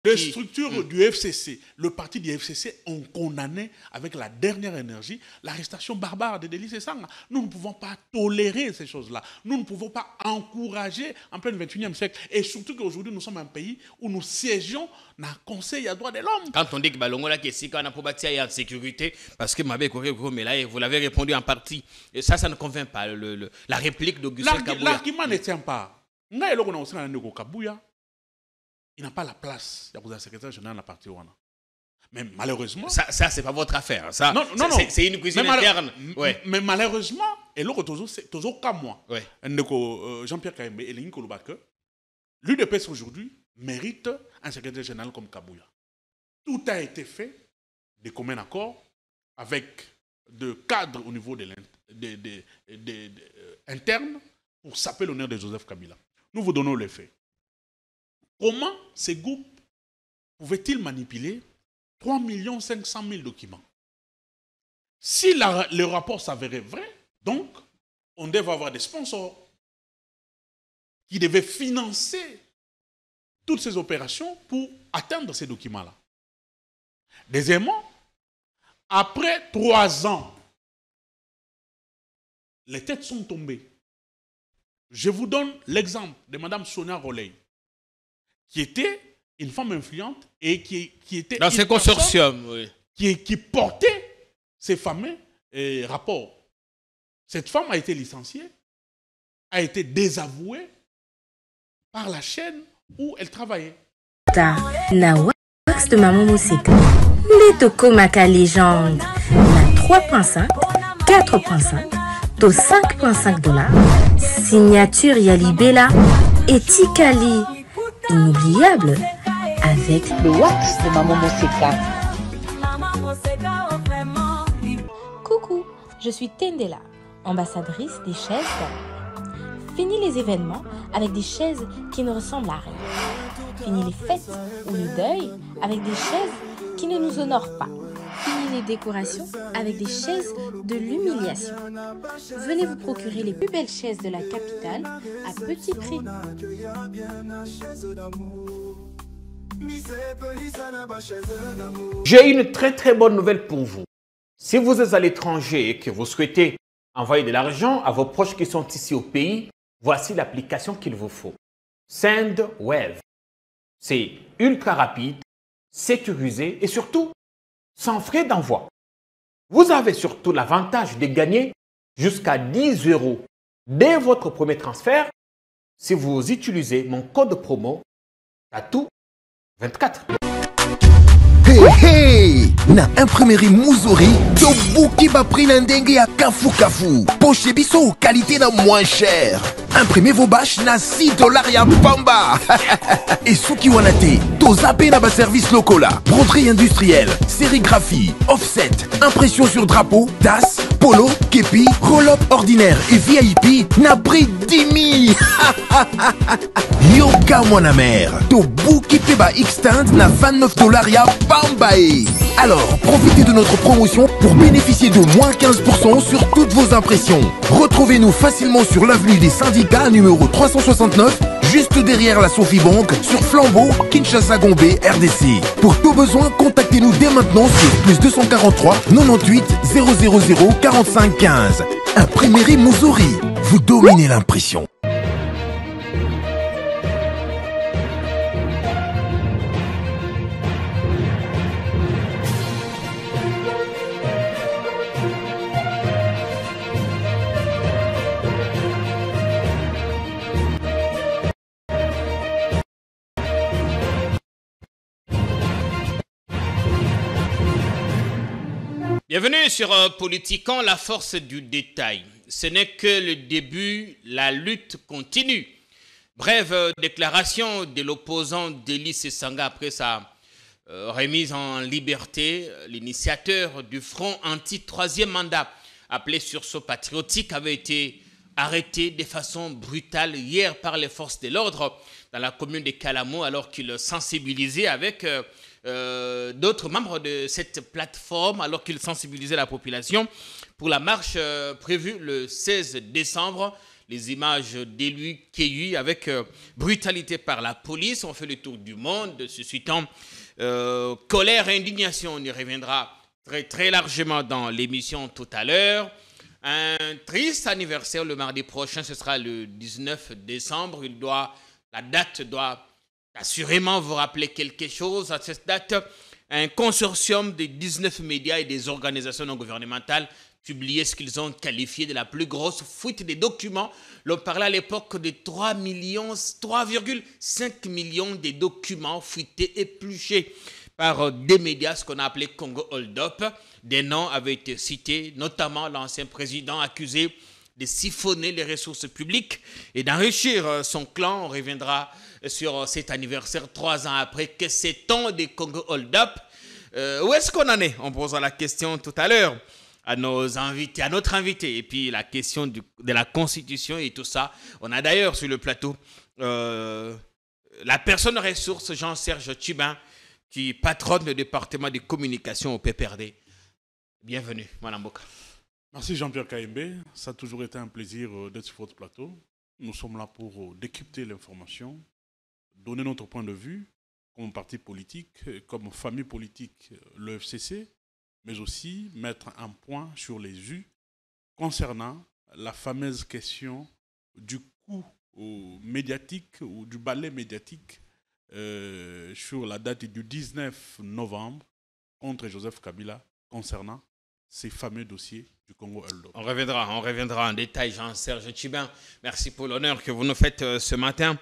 Les structures du FCC, le parti du FCC ont condamné avec la dernière énergie l'arrestation barbare de Delis Esanga. Nous ne pouvons pas tolérer ces choses-là. Nous ne pouvons pas encourager en plein 21e siècle. Et surtout qu'aujourd'hui, nous sommes un pays où nous siégeons dans le Conseil des droits de l'homme. Quand on dit que Balongola qui est si qu'on a pour bâtir en sécurité, parce que mais là, vous l'avez répondu en partie. Et ça ne convainc pas. La réplique d'Augustin Kabouya. L'argument ne tient pas. Il n'a pas la place de secrétaire général de la partie Wana. Mais malheureusement... Ça c'est pas votre affaire. Ça, non. C'est une cuisine interne. Ouais. Mais malheureusement, et là, toujours comme moi, ouais. Jean-Pierre Kaembe et Lénine Kolobake, l'UDPS aujourd'hui mérite un secrétaire général comme Kabouya. Tout a été fait de commun accord avec de cadres au niveau interne pour saper l'honneur de Joseph Kabila. Nous vous donnons les faits. Comment ces groupes pouvaient-ils manipuler 3 500 000 documents? Si le rapport s'avérait vrai, donc, on devait avoir des sponsors qui devaient financer toutes ces opérations pour atteindre ces documents-là. Deuxièmement, après 3 ans, les têtes sont tombées. Je vous donne l'exemple de Mme Sonia Roley, qui était une femme influente et qui était... Dans ces consortiums, oui. Qui portait ces fameux rapports. Cette femme a été licenciée, a été désavouée par la chaîne où elle travaillait. Na wax de Maman Moussika. Les toko maka légende. Na 3.5, 4.5, to 5.5 $. Signature Yalibela et Tikali. Inoubliable avec le wax de Maman Moussika. Coucou, je suis Tendela, ambassadrice des chaises d'or. Fini les événements avec des chaises qui ne ressemblent à rien. Fini les fêtes ou le deuil avec des chaises qui ne nous honorent pas. Fini les décorations avec des chaises de l'humiliation. Venez vous procurer les plus belles chaises de la capitale à petit prix. J'ai une très bonne nouvelle pour vous. Si vous êtes à l'étranger et que vous souhaitez envoyer de l'argent à vos proches qui sont ici au pays, voici l'application qu'il vous faut. SendWave. C'est ultra rapide, sécurisé et surtout sans frais d'envoi. Vous avez surtout l'avantage de gagner jusqu'à 10 € dès votre premier transfert si vous utilisez mon code promo TATOU24. Hey, na imprimerie Muzuri, tobuki ba prix na ndenge ya kafu kafu. Poche biso qualité na moins cher. Imprimez vos bâches na 6 $ ya pamba. Et souki wanate, to zappé na ba service local là. Broderie industrielle, sérigraphie, offset, impression sur drapeau, tasse, polo, képi, roll-up ordinaire et VIP na prix 10 000. Yoka mon mère, to buki peba extend na 29 $ ya pambae. Alors, profitez de notre promotion pour bénéficier de moins 15% sur toutes vos impressions. Retrouvez-nous facilement sur l'avenue des Syndicats numéro 369, juste derrière la Sophie Bank, sur Flambeau, Kinshasa-Gombe, RDC. Pour tout besoin, contactez-nous dès maintenant sur +243 98 000 45 15. Imprimerie Muzuri, vous dominez l'impression. Bienvenue sur Politiquant, la force du détail. Ce n'est que le début, la lutte continue. Brève déclaration de l'opposant Delis Esanga après sa remise en liberté. L'initiateur du front anti-troisième mandat, appelé sursaut patriotique, avait été arrêté de façon brutale hier par les forces de l'ordre dans la commune de Kalamo alors qu'il sensibilisait avec d'autres membres de cette plateforme alors qu'il sensibilisait la population pour la marche prévue le 16 décembre. les images d'élus cueillis avec brutalité par la police. On fait le tour du monde, suscitant colère et indignation. On y reviendra très, très largement dans l'émission tout à l'heure. Un triste anniversaire le mardi prochain, ce sera le 19 décembre. La date doit assurément vous rappeler quelque chose. À cette date, un consortium de 19 médias et des organisations non gouvernementales publié ce qu'ils ont qualifié de la plus grosse fuite des documents. L'on parlait à l'époque de 3,5 millions de documents fuités, épluchés par des médias, ce qu'on a appelé Congo Hold Up. Des noms avaient été cités, notamment l'ancien président accusé de siphonner les ressources publiques et d'enrichir son clan. On reviendra sur cet anniversaire 3 ans après. Que sait-on des Congo Hold Up? Où est-ce qu'on en est? On posera la question tout à l'heure à notre invité. Et puis la question de la Constitution et tout ça. On a d'ailleurs sur le plateau la personne ressource Jean-Serge Tchibin, qui patronne le département de communication au PPRD. Bienvenue, Madame Boka. Merci Jean-Pierre Kaïmbé. Ça a toujours été un plaisir d'être sur votre plateau. Nous sommes là pour décrypter l'information, donner notre point de vue comme parti politique, comme famille politique, le FCC, mais aussi mettre un point sur les U concernant la fameuse question du coup médiatique ou du balai médiatique sur la date du 19 novembre contre Joseph Kabila concernant ces fameux dossiers du Congo Hold Up. On reviendra en détail, Jean-Serge Tchibin. Merci pour l'honneur que vous nous faites ce matin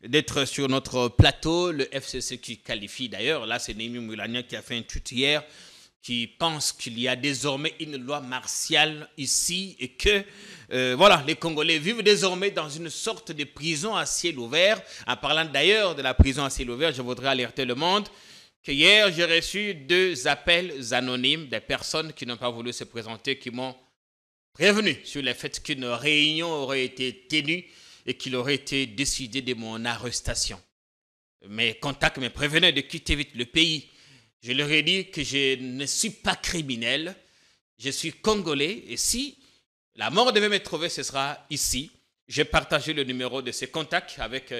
d'être sur notre plateau. Le FCC qui qualifie d'ailleurs, là c'est Némi Moulania qui a fait un tweet hier, qui pense qu'il y a désormais une loi martiale ici et que voilà, les Congolais vivent désormais dans une sorte de prison à ciel ouvert. En parlant d'ailleurs de la prison à ciel ouvert, je voudrais alerter le monde que hier, j'ai reçu 2 appels anonymes des personnes qui n'ont pas voulu se présenter, qui m'ont prévenu sur le fait qu'une réunion aurait été tenue et qu'il aurait été décidé de mon arrestation. Mes contacts me prévenaient de quitter vite le pays. Je leur ai dit que je ne suis pas criminel, je suis congolais et si la mort devait me trouver, ce sera ici. J'ai partagé le numéro de ces contacts avec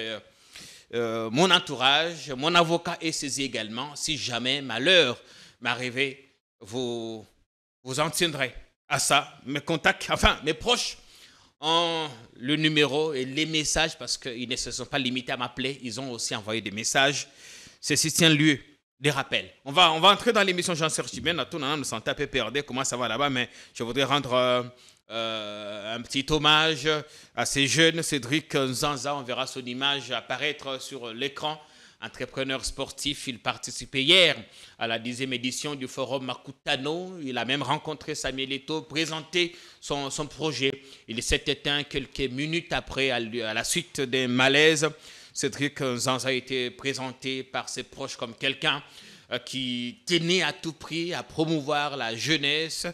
mon entourage, mon avocat est saisi également. Si jamais malheur m'arrivait, vous en tiendrez à ça. Mes contacts, enfin mes proches ont le numéro et les messages parce qu'ils ne se sont pas limités à m'appeler, ils ont aussi envoyé des messages. Ceci tient lieu des rappels. On va entrer dans l'émission Jean-Serge Tchibin, à tout le monde, nous sommes tapés PRD, comment ça va là-bas, mais je voudrais rendre un petit hommage à ces jeunes. Cédric Nzanza, on verra son image apparaître sur l'écran. Entrepreneur sportif, il participait hier à la 10e édition du forum Makutano. Il a même rencontré Samuel Eto'o, présenté son projet. Il s'est éteint quelques minutes après, à la suite d'un malaise. Cédric Nzanza a été présenté par ses proches comme quelqu'un qui tenait à tout prix à promouvoir la jeunesse.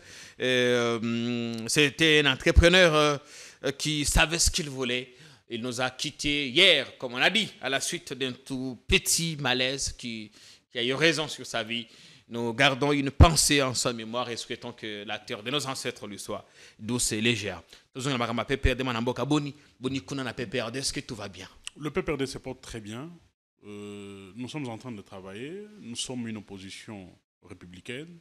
C'était un entrepreneur qui savait ce qu'il voulait. Il nous a quittés hier, comme on l'a dit, à la suite d'un tout petit malaise qui a eu raison sur sa vie. Nous gardons une pensée en sa mémoire et souhaitons que la terre de nos ancêtres lui soit douce et légère. Est-ce que tout va bien? Le PPRD se porte très bien. Nous sommes en train de travailler. Nous sommes une opposition républicaine.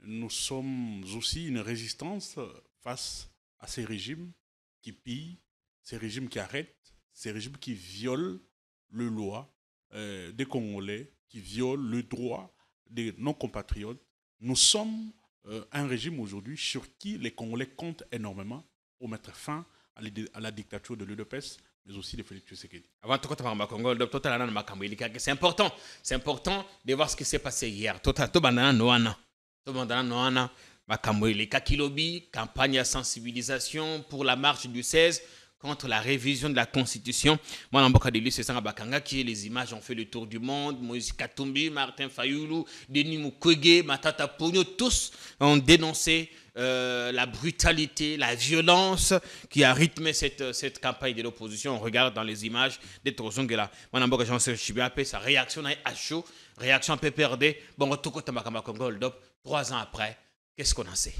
Nous sommes aussi une résistance face à ces régimes qui pillent, ces régimes qui arrêtent, ces régimes qui violent les lois des Congolais, qui violent le droit de nos compatriotes. Nous sommes un régime aujourd'hui sur qui les Congolais comptent énormément pour mettre fin à la dictature de l'UDPS, mais aussi de Félix Tshisekedi. Avant tout, c'est important de voir ce qui s'est passé hier. Campagne à sensibilisation pour la marche du 16 contre la révision de la Constitution. Moi, dans Boka de Luce, c'est Bakanga qui les images ont fait le tour du monde. Moïse Katumbi, Martin Fayoulou, Denis Mukwege, Matata Pogno, tous ont dénoncé la brutalité, la violence qui a rythmé cette campagne de l'opposition. On regarde dans les images des Torozongela. Moi, dans Boka Jean-Serge Tchibin, sa réaction à chaud, réaction à PPRD. Bon, tout côté Makamba Congo Hold Up, 3 ans après, qu'est-ce qu'on en sait?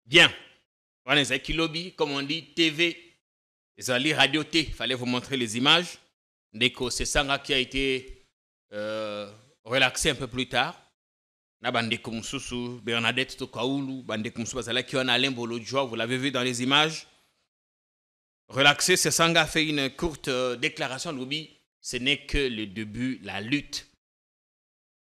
Bien. Voilà, c'est Kilobi, comme on dit, TV. Les radio T, il fallait vous montrer les images. Ndeko, c'est Sanga qui a été relaxé un peu plus tard. Na Bandeko Moussoussou, Bernadette Tokaoulou, Bandeko Moussou Bazala qui en Alain Bolodjoa, vous l'avez vu dans les images. Relaxé, c'est Sanga a fait une courte déclaration. Loubi, ce n'est que le début, la lutte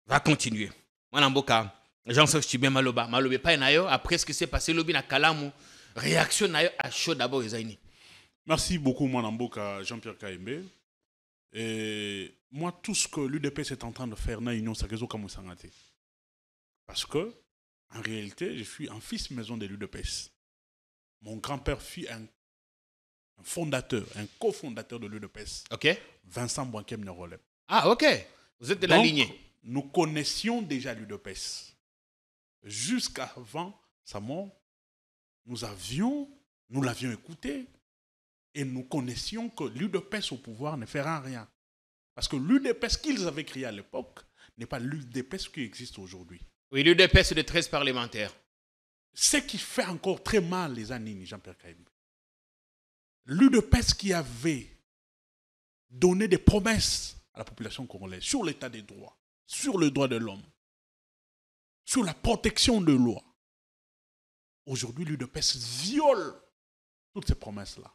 va continuer. Mwanamboka, Jean-Serge bien Maloba, Maloba pas nayo, après ce qui s'est passé, Loubi na Kalamu, réaction nayo à chaud d'abord, Ezaini. Merci beaucoup, Mwanamboka, Jean-Pierre Kaembe. Et moi, tout ce que l'UDPS est en train de faire dans l'Union Sakezo Kamoussangate. Parce que, en réalité, je suis un fils maison de l'UDPS. Mon grand-père fut un fondateur, un cofondateur de l'UDPS. Ok. Vincent Boinkem Nerolem. Ah, ok. Vous êtes de la lignée. Nous connaissions déjà l'UDPS. Jusqu'avant sa mort, nous l'avions écouté et nous connaissions que l'UDPS au pouvoir ne fera rien. Parce que l'UDPS qu'ils avaient créé à l'époque n'est pas l'UDPS qui existe aujourd'hui. Oui, l'UDPS de 13 parlementaires. Ce qui fait encore très mal les Anini, Jean-Pierre Kaïmbe. L'UDPS qui avait donné des promesses à la population congolaise sur l'état des droits, sur le droit de l'homme, sur la protection de loi. Aujourd'hui, l'UDPS viole toutes ces promesses-là.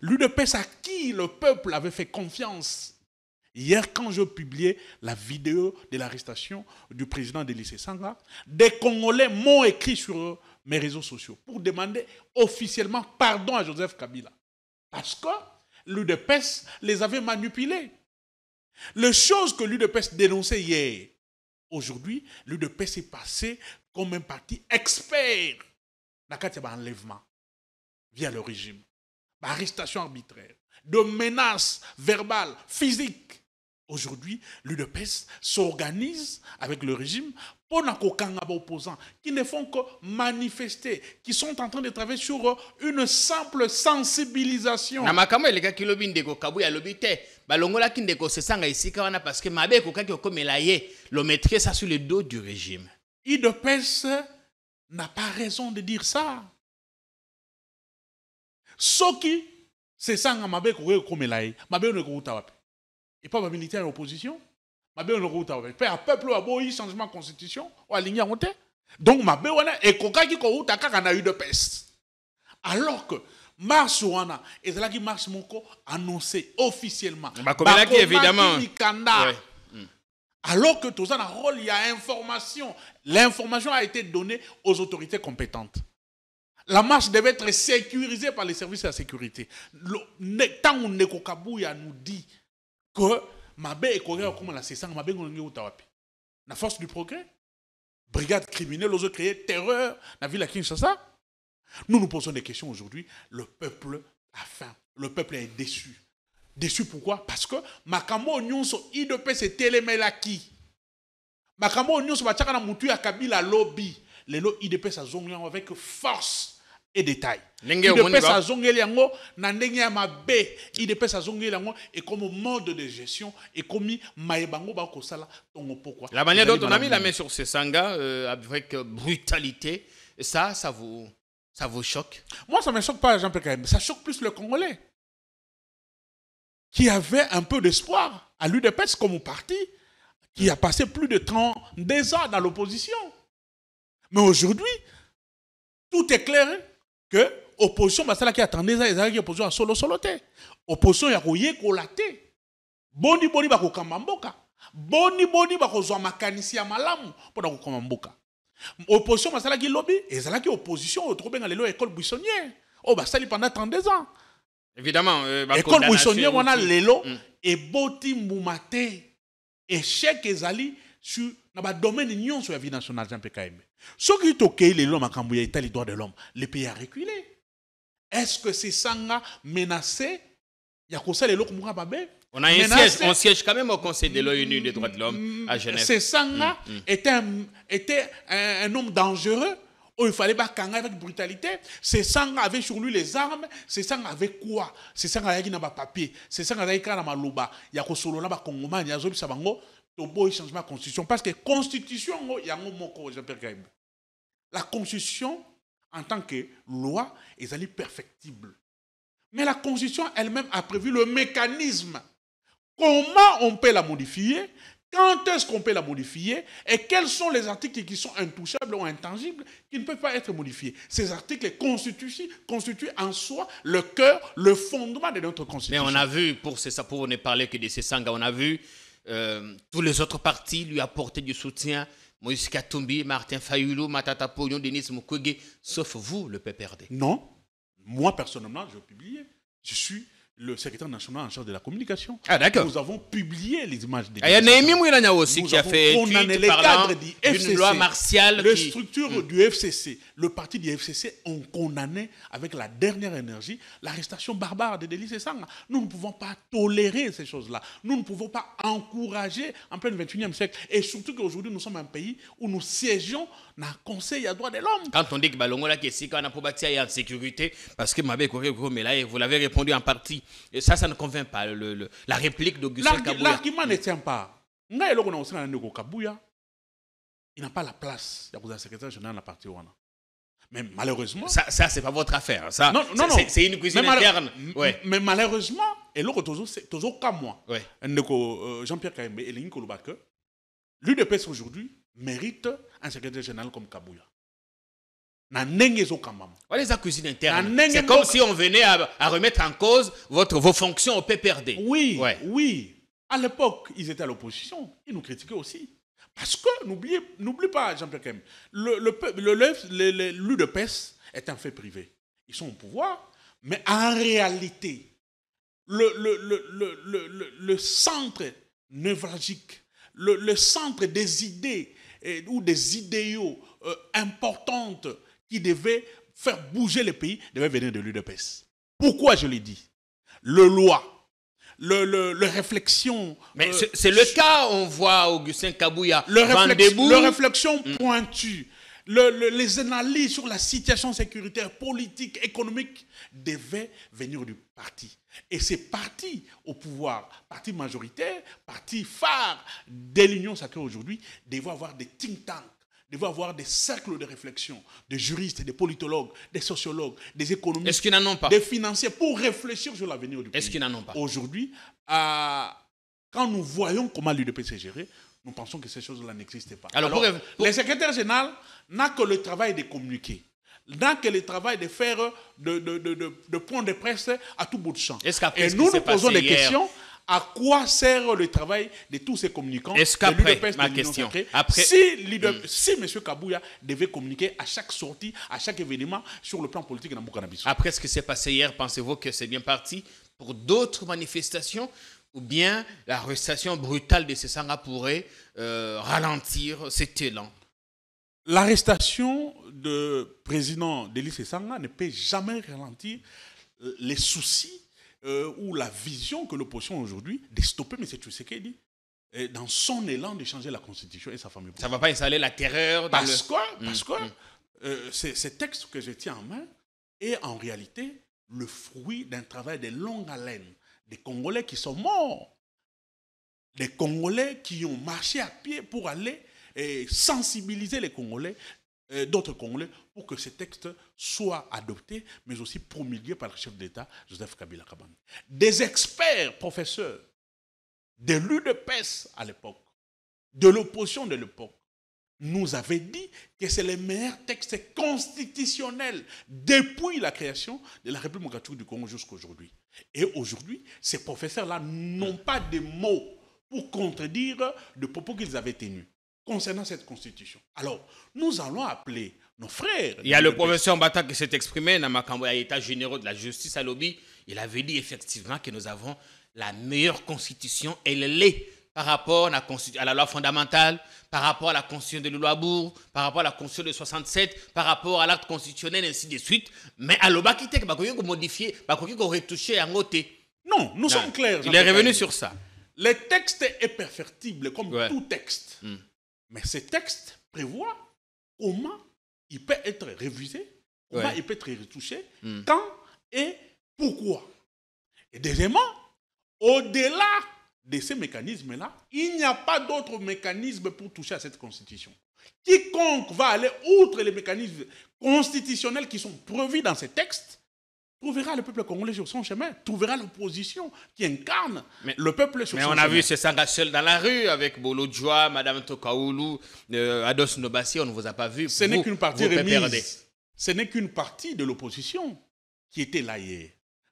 L'UDPS à qui le peuple avait fait confiance. Hier, quand je publiais la vidéo de l'arrestation du président d'Élysée Sanga, des Congolais m'ont écrit sur mes réseaux sociaux pour demander officiellement pardon à Joseph Kabila. Parce que l'UDPS les avait manipulés. Les choses que l'UDPS dénonçait hier, aujourd'hui, l'UDPS est passé comme un parti expert dans l'enlèvement via le régime, l'arrestation arbitraire, de menaces verbales, physiques. Aujourd'hui, l'UDPS s'organise avec le régime pour les opposants qui ne font que manifester, qui sont en train de travailler sur une simple sensibilisation. Parce que le maîtrise ça sur le dos du régime. l'UDPS n'a pas raison de dire ça. Ce qui c'est ça et pas les militaires en opposition. Un peuple a beau changement de constitution, donc alors que mars wana ezalaki mars moko annoncé officiellement évidemment. Alors que tout ça dans rôle il y a information, l'information a été donnée aux autorités compétentes. La marche devait être sécurisée par les services de la sécurité. Tant on nous dit que Mabé et Corée comme la C5 Mabé la force du progrès, brigade criminelle, osent créer terreur dans la ville de Kinshasa. Nous nous posons des questions aujourd'hui. Le peuple a faim. Le peuple est déçu. Déçu pourquoi? Parce que Makambo Nyonso IDP c'est télémelaki. Makambo Nyonso Bachaka na mutu ya Kabila lobby. Les lots IDP ça zongi avec force et détail. IDP ça zongi yango na ndenge ya mabe. IDP ça zongi yango et comme mode de gestion et comme maïbango ba kosala tongo pourquoi. La manière dont on a mis la main sur ces sangas avec brutalité, ça vous choque? Moi ça me choque pas Jean-Pierre Kaïmbe, ça choque plus le Congolais qui avait un peu d'espoir à l'UDPS comme parti qui a passé plus de 32 ans dans l'opposition. Mais aujourd'hui, tout est clair que l'opposition, c'est là qui attendait ça, c'est l'opposition à solo-soloté. Opposition, il y a rien qui Boni bako kamamboka. Boni bako zwa makanisi ya malamu pour kamamboka. Opposition, c'est là qui lobby, et c'est là qui opposition, au trouvé dans l'école buissonnière. Oh, bah ça, pendant 32 ans. Évidemment, l'école buissonnière, on a l'élo, et boti moumate, échec ezali sur le domaine de sur la vie nationale Jean-Pierre Kaïmbe. Ce qui est ok, les droits de l'homme, le pays a reculé. Est-ce que c'est ça menacé? Il y a quoi ça les lots on a un siège, on siège quand même au Conseil de l'ONU des droits de l'homme à Genève. C'est ça était un homme dangereux. Oh, il fallait pas kanga avec brutalité. C'est ça avait sur lui les armes. C'est ça avec quoi? C'est ça avec na papier. C'est ça avec na maluba. Il y a ko solo na ba kongoma, il y a zo bisabango. Tobo changement de constitution parce que constitution il y a moko Jean-Pierre Kaïmbe. La constitution en tant que loi est perfectible. Mais la constitution elle-même a prévu le mécanisme. Comment on peut la modifier? Quand est-ce qu'on peut la modifier? Et quels sont les articles qui sont intouchables ou intangibles qui ne peuvent pas être modifiés? Ces articles constituent en soi le cœur, le fondement de notre constitution. Mais on a vu, pour ne parler que de ces sangs, on a vu tous les autres partis lui apporter du soutien. Moïse Katumbi, Martin Fayulu, Matata Pognon, Denis Mukwege, sauf vous, le PPRD. Non. Moi, personnellement, je vais publier. Je suis le secrétaire national en charge de la communication. Ah, d'accord. Nous avons publié les images des Il y a Néhémie Mouilana aussi Nous qui a avons fait condamné tweet les parlant cadres du d'une FCC. loi martiale. Les qui... structures du FCC, le parti du FCC ont condamné avec la dernière énergie l'arrestation barbare de Delis Esanga. Nous ne pouvons pas tolérer ces choses-là. Nous ne pouvons pas encourager en plein 21e siècle. Et surtout qu'aujourd'hui, nous sommes un pays où nous siégeons dans le Conseil des droits de l'homme. Quand on dit que Balongola qui est quand on a pour bâtir en sécurité, parce que Mabé mais là, vous l'avez répondu en partie. Et ça ne convainc pas. La réplique d'Augustin Kabouya. L'argument ne tient pas. Il n'a pas la place de secrétaire général de la partie Ouana. Mais malheureusement... Ça c'est pas votre affaire. Ça, non. C'est une cuisine interne. Ouais. Mais malheureusement, et là, toujours comme moi, ouais. Jean-Pierre Kaembe et Lénine Kolobake, l'UDPS aujourd'hui mérite un secrétaire général comme Kabouya. Les cuisine interne. C'est comme si on venait à remettre en cause vos fonctions au PPRD. Oui, ouais. Oui. À l'époque, ils étaient à l'opposition. Ils nous critiquaient aussi. Parce que, n'oublie pas, Jean-Pierre Kaembe, l'UDPS est un fait privé. Ils sont au pouvoir, mais en réalité, le centre névralgique, le centre des idées ou des idéaux importantes qui devaient faire bouger le pays devait venir de l'UDPS. Pourquoi je l'ai dit? Le loi. Le réflexion. Mais c'est le cas, on voit Augustin Kabouya. Le réflexion pointue, les analyses sur la situation sécuritaire, politique, économique devaient venir du parti. Et ces partis au pouvoir, parti majoritaire, parti phare de l'Union sacrée aujourd'hui, devaient avoir des think tanks. Devaient avoir des cercles de réflexion, des juristes, des politologues, des sociologues, des économistes, est-ce qu'ils n'en ont pas? Des financiers pour réfléchir sur l'avenir du pays. Est-ce qu'ils n'en ont pas? Aujourd'hui, quand nous voyons comment l'UDPS est géré, nous pensons que ces choses-là n'existent pas. Alors les secrétaires généraux n'ont que le travail de communiquer, n'ont que le travail de faire de points de presse à tout bout de champ. Et nous nous posons des questions. À quoi sert le travail de tous ces communicants? Est-ce qu'après, ma question, si M. Kabouya devait communiquer à chaque sortie, à chaque événement sur le plan politique dans Boukanabiso? Après ce qui s'est passé hier, pensez-vous que c'est bien parti pour d'autres manifestations ou bien l'arrestation brutale de Sesanga pourrait ralentir cet élan? L'arrestation du président Delis Sesanga ne peut jamais ralentir les soucis ou la vision que l'opposition aujourd'hui de stopper M. Tshisekedi dans son élan de changer la Constitution et sa famille. Ça ne va pas installer la terreur dans Parce que ce texte que je tiens en main est en réalité le fruit d'un travail de longue haleine. Des Congolais qui sont morts. Des Congolais qui ont marché à pied pour aller sensibiliser les Congolais, d'autres Congolais, pour que ce texte soit adopté, mais aussi promulgué par le chef d'État, Joseph Kabila Kabange. Des experts, professeurs, de l'UDPS à l'époque, de l'opposition de l'époque, nous avaient dit que c'est le meilleur texte constitutionnel depuis la création de la République démocratique du Congo jusqu'à aujourd'hui. Et aujourd'hui, ces professeurs-là n'ont pas de mots pour contredire de propos qu'ils avaient tenus concernant cette constitution. Alors, nous allons appeler nos frères. Il y a le professeur Mbata qui s'est exprimé dans l'état général de la justice à Lobby. Il avait dit effectivement que nous avons la meilleure constitution. Elle l'est par rapport à la loi fondamentale, par rapport à la constitution de Lulabourg, par rapport à la constitution de 67, par rapport à l'acte constitutionnel, ainsi de suite. Mais à l'Oba qui était modifié, qui retouché en côté. Non, nous sommes clairs. Il est revenu sur ça. Le texte est perfectible comme tout texte. Mais ce texte prévoit comment il peut être révisé, comment il peut être retouché, quand et pourquoi. Et deuxièmement, au-delà de ces mécanismes-là, il n'y a pas d'autre mécanisme pour toucher à cette constitution. Quiconque va aller outre les mécanismes constitutionnels qui sont prévus dans ces textes, trouvera le peuple congolais sur son chemin, trouvera l'opposition qui incarne le peuple sur son chemin. Mais on a vu Sesanga seul dans la rue avec Bolo Djoua, Madame Tokaoulou, Ados Nobassi, on ne vous a pas vu. Ce n'est qu'une partie remise. Ce n'est qu'une partie de l'opposition qui était là hier.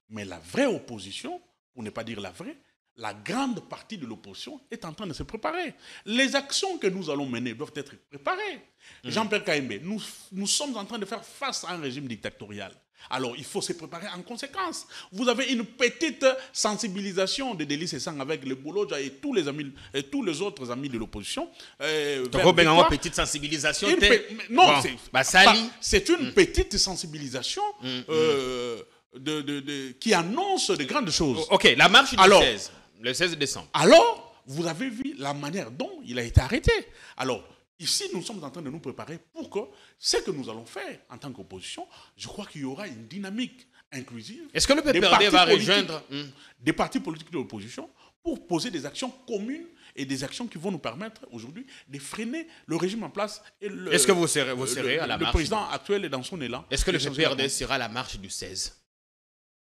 Mais la vraie opposition, pour ne pas dire la vraie, la grande partie de l'opposition est en train de se préparer. Les actions que nous allons mener doivent être préparées. Jean-Pierre Kaïmbé, nous sommes en train de faire face à un régime dictatorial. Alors, il faut se préparer en conséquence. Vous avez une petite sensibilisation de Délice Essang avec le Bouloja et tous les amis et tous les autres amis de l'opposition. Petite sensibilisation. Non, bon, c'est une petite sensibilisation qui annonce de grandes choses. Ok, la marche du 16, le 16 décembre. Alors, vous avez vu la manière dont il a été arrêté. Alors, ici, nous sommes en train de nous préparer pour que ce que nous allons faire en tant qu'opposition, je crois qu'il y aura une dynamique inclusive. Est-ce que le PPRD va rejoindre des partis politiques de l'opposition pour poser des actions communes et des actions qui vont nous permettre aujourd'hui de freiner le régime en place. Est-ce que vous serez à la marche? Le président actuel est dans son élan. Est-ce que le PPRD sera à la marche du 16?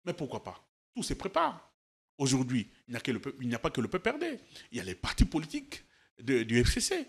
Mais pourquoi pas? Tout se prépare. Aujourd'hui, il n'y a pas que le PPRD. Il y a les partis politiques du FCC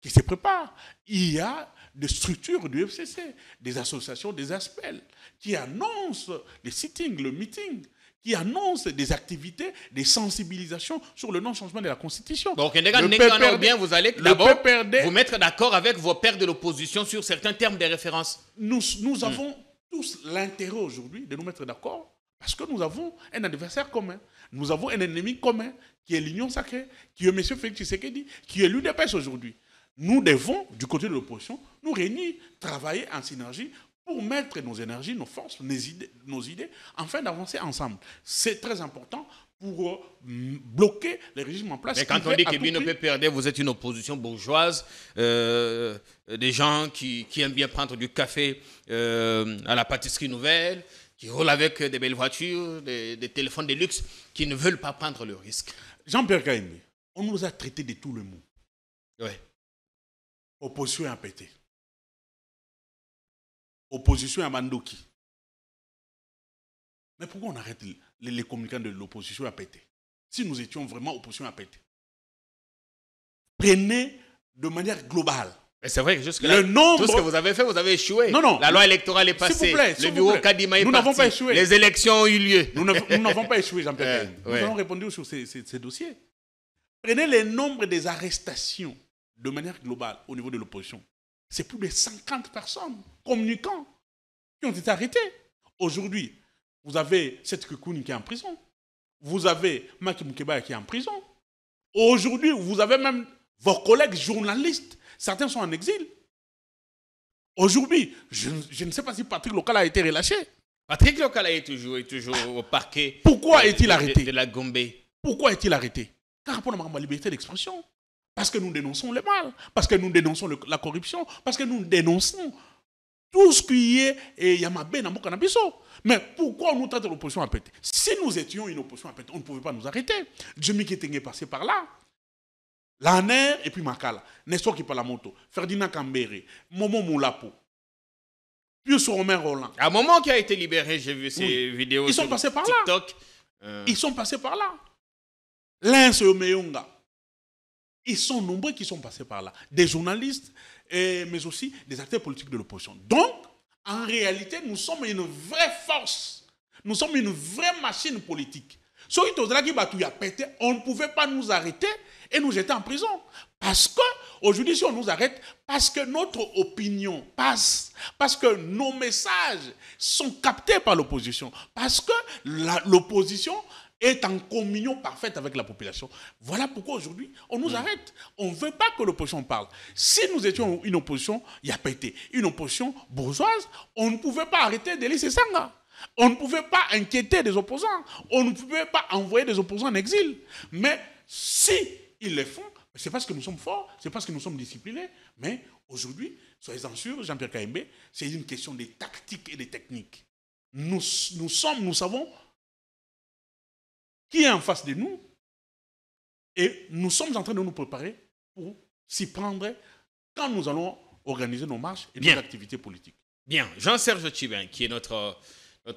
qui se préparent. Il y a des structures du FCC, des associations, des ASPEL, qui annoncent les sittings, le meeting, qui annoncent des activités, des sensibilisations sur le non-changement de la Constitution. Donc, bien, vous allez d'abord vous mettre d'accord avec vos pairs de l'opposition sur certains termes de référence. Nous avons tous l'intérêt aujourd'hui de nous mettre d'accord parce que nous avons un adversaire commun. Nous avons un ennemi commun qui est l'Union sacrée, qui est M. Félix Tshisekedi, qui est l'UDPS aujourd'hui. Nous devons, du côté de l'opposition, nous réunir, travailler en synergie pour mettre nos énergies, nos forces, nos idées, afin d'avancer ensemble. C'est très important pour bloquer les régimes en place. Mais quand on dit que l'Union PPRD, vous êtes une opposition bourgeoise, des gens qui aiment bien prendre du café à la pâtisserie nouvelle, qui roulent avec des belles voitures, des téléphones de luxe, qui ne veulent pas prendre le risque. Jean-Pierre Kaïmé, on nous a traités de tout le monde. Oui. Opposition à pété. Opposition à Mandoki. Mais pourquoi on arrête les communicants de l'opposition à pété? Si nous étions vraiment opposition à pété. Prenez de manière globale. C'est vrai que jusque-là, tout ce que vous avez fait, vous avez échoué. Non. La loi électorale est passée. Le bureau Kadima est parti. Nous n'avons pas échoué. Les élections ont eu lieu. Nous n'avons pas échoué, Jean-Pierre. Nous avons répondu sur ces dossiers. Prenez le nombre des arrestations de manière globale au niveau de l'opposition. C'est plus de 50 personnes, communicants, qui ont été arrêtés. Aujourd'hui, vous avez Seth Kekuni qui est en prison. Vous avez Maki Mukeba qui est en prison. Aujourd'hui, vous avez même vos collègues journalistes. Certains sont en exil. Aujourd'hui, je ne sais pas si Patrick Local a été relâché. Patrick Local est toujours au parquet. Pourquoi est-il arrêté de la Gombe? Pourquoi est-il arrêté? Car rapport à la liberté d'expression. Parce que nous dénonçons le mal, parce que nous dénonçons la corruption, parce que nous dénonçons tout ce qui est Yamabé dans Mokanabiso. Mais pourquoi on nous traite l'opposition à péter? Si nous étions une opposition à péter, on ne pouvait pas nous arrêter. Jimmy Kitenge est passé par là. Laner et puis Makala. Nestor Kipalamoto, Ferdinand Kambere, Momo Moulapo, Pius Romain Roland. À un moment qui a été libéré, j'ai vu ces vidéos. Ils sont passés par TikTok. Là. Ils sont passés par là. Lens Omeyonga. Ils sont nombreux qui sont passés par là. Des journalistes, mais aussi des acteurs politiques de l'opposition. Donc, en réalité, nous sommes une vraie force. Nous sommes une vraie machine politique. On ne pouvait pas nous arrêter et nous jeter en prison. Parce que, aujourd'hui, si on nous arrête, parce que notre opinion passe, parce que nos messages sont captés par l'opposition, parce que l'opposition est en communion parfaite avec la population. Voilà pourquoi aujourd'hui, on nous arrête. On ne veut pas que l'opposition parle. Si nous étions une opposition, il n'y a pas été une opposition bourgeoise, on ne pouvait pas arrêter Délice Essang. On ne pouvait pas inquiéter des opposants. On ne pouvait pas envoyer des opposants en exil. Mais si ils le font, c'est parce que nous sommes forts, c'est parce que nous sommes disciplinés. Mais aujourd'hui, soyez-en sûrs, Jean-Pierre Kaïmbé, c'est une question de tactique et de technique. Nous savons qui est en face de nous et nous sommes en train de nous préparer pour s'y prendre quand nous allons organiser nos marches et nos activités politiques. Bien. Jean-Serge Tchibin, qui est notre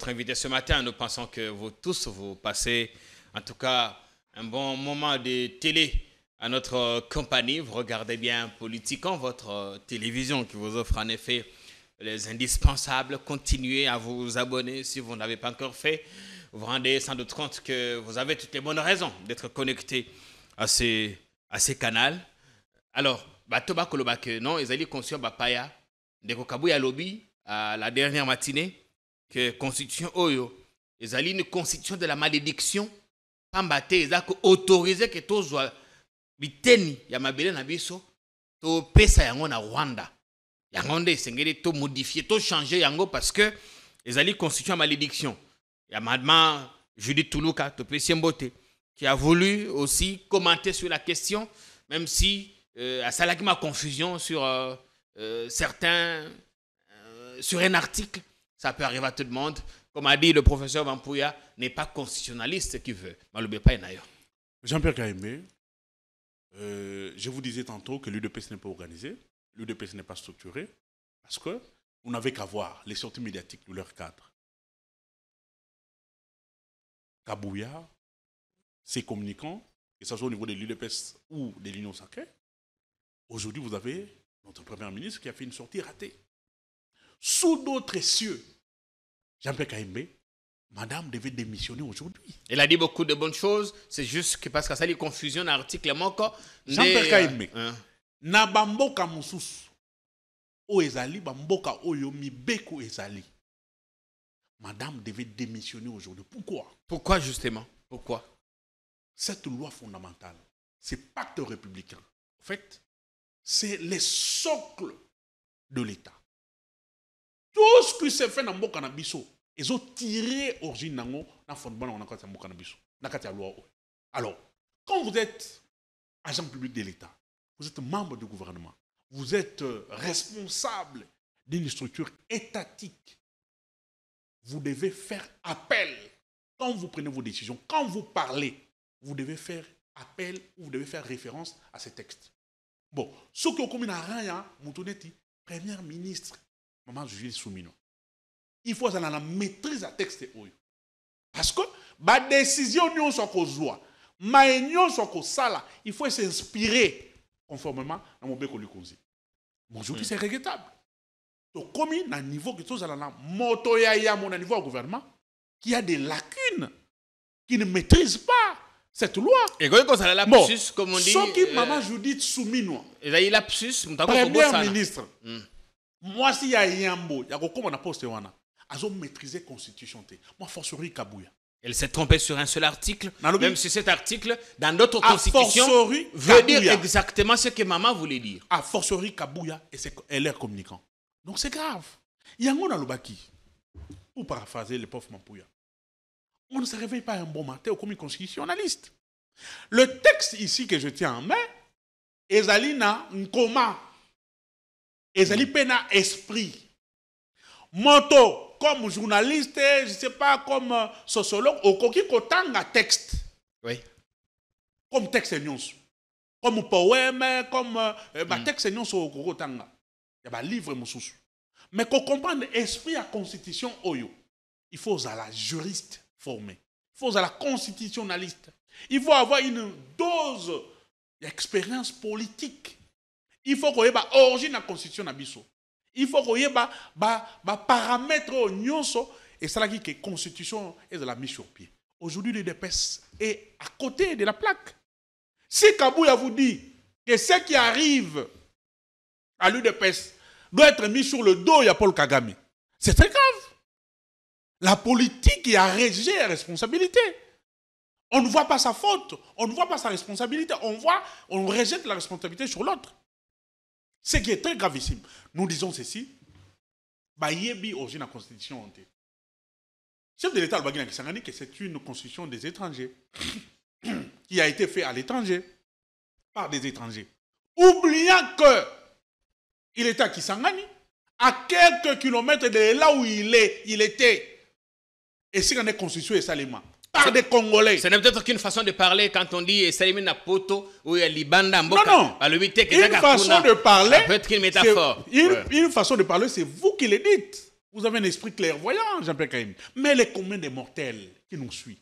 invité ce matin, nous pensons que vous tous, vous passez en tout cas un bon moment de télé à notre compagnie. Vous regardez bien Politiquant, votre télévision qui vous offre en effet les indispensables. Continuez à vous abonner si vous n'avez pas encore fait. vous rendez sans doute compte que vous avez toutes les bonnes raisons d'être connecté à ces canaux. Alors, Toba Kolobake, non, ils allaient conscient Bapaya, de Kokabouya Lobby, à la dernière matinée, que constitution Oyo, ils allaient une constitution de la malédiction, Pambate, ils allaient autoriser que tous soient biteni, Yamabele Nabiso, to pesa yango na Rwanda. Yango nde sengeli to modifier, to changer yango parce que ils allaient constituer une malédiction. Il y a madame Judith Toulouka, Topé-Siembote, qui a voulu aussi commenter sur la question, même si à Salaki ma confusion sur certains, sur un article, ça peut arriver à tout le monde. Comme a dit le professeur Bampouya, n'est pas constitutionnaliste qui veut. Jean-Pierre Kaïmé, je vous disais tantôt que l'UDPS n'est pas organisé, l'UDPS n'est pas structuré, parce que vous n'avez qu'à voir les sorties médiatiques de leur cadre. Kabouya, ses communicants, que ce soit au niveau de l'UDPS ou de l'Union sacrée, aujourd'hui vous avez notre Premier ministre qui a fait une sortie ratée. Sous d'autres cieux, Jean-Pierre Kaïmé, madame devait démissionner aujourd'hui. Elle a dit beaucoup de bonnes choses, c'est juste que parce que ça a confusion dans l'article Moko. Jean-Pierre Kaïmé, na bamboka mususu, o ezali, bamboka oyo mibeko ezali. Madame devait démissionner aujourd'hui. Pourquoi? Pourquoi justement? Pourquoi? Cette loi fondamentale, ce pacte républicain, en fait, c'est les socles de l'État. Tout ce qui s'est fait dans Mboka Nabiso, ils ont tiré origine dans le fondement de Mboka Nabiso, dans la loi. Alors, quand vous êtes agent public de l'État, vous êtes membre du gouvernement, vous êtes responsable d'une structure étatique, vous devez faire appel. Quand vous prenez vos décisions, quand vous parlez, vous devez faire appel ou vous devez faire référence à ces textes. Bon, ce qui est commun à Raya, Moutoneti, Premier ministre, Maman Julie Soumino, il faut avoir la maîtrise à texte. Parce que la décision n'est pas kozwa, mais il faut s'inspirer conformément à mon béco lukonzi. Aujourd'hui, c'est regrettable. Donc, comme il y a un niveau que tout à moto ya mon niveau au gouvernement, qui a des lacunes, qui ne maîtrise pas cette loi. Et quand ça a lapsus, comme on dit. Ce qui maman Judith Soumino, il lapsus, Premier ministre. Moi, si y a Yambo, il y a comme on a posté wana, ils ont maîtrisé la constitution. Moi, forcerie Kabouya. Elle s'est trompée sur un seul article, même si cet article, dans d'autres constitutions, veut dire exactement ce que maman voulait dire. A forcerie Kabouya et l'air communicant. Donc c'est grave. Il y a un monde à l'Obaki, pour paraphraser le pauvre Mampouya. On ne se réveille pas un bon matin comme constitutionnaliste. Le texte ici que je tiens en main, Ezalina Nkoma, Ezali Pena Esprit. Moto, comme journaliste, je ne sais pas, comme sociologue, au koki kotanga texte. Oui. Comme texte et comme poème, comme texte et au kotanga. Il y a un livre moussous. Mais qu'on comprenne l'esprit à la constitution Oyo, il faut avoir la juriste formé. Il faut avoir la constitutionnaliste. Il faut avoir une dose d'expérience politique. Il faut qu'on ait l'origine de la constitution Nabiso. Il faut qu'on ait des paramètres au nyonso et ça qui que la constitution est de la mise sur pied. Aujourd'hui, l'UDPS est à côté de la plaque. Si Kabouya vous dit que ce qui arrive à l'UDPS doit être mis sur le dos de Paul Kagame, c'est très grave. La politique y a rédigé la responsabilité. On ne voit pas sa faute, on ne voit pas sa responsabilité, on rejette la responsabilité sur l'autre. Ce qui est très gravissime. Nous disons ceci, Bayebi origine la constitution. Chef de l'État Albagina Kisangani que c'est une constitution des étrangers qui a été faite à l'étranger par des étrangers. Oubliant que il était à Kisangani, à quelques kilomètres de là où il était. Et si on est constitué Salima par des Congolais. Ce n'est peut-être qu'une façon de parler quand on dit Salima Napoto ou Libanda Mboka. Non, une façon de parler. Ça peut être une métaphore. Une façon de parler, c'est vous qui le dites. Vous avez un esprit clairvoyant, Jean-Pierre Kaïm. Mais les communs des mortels qui nous suivent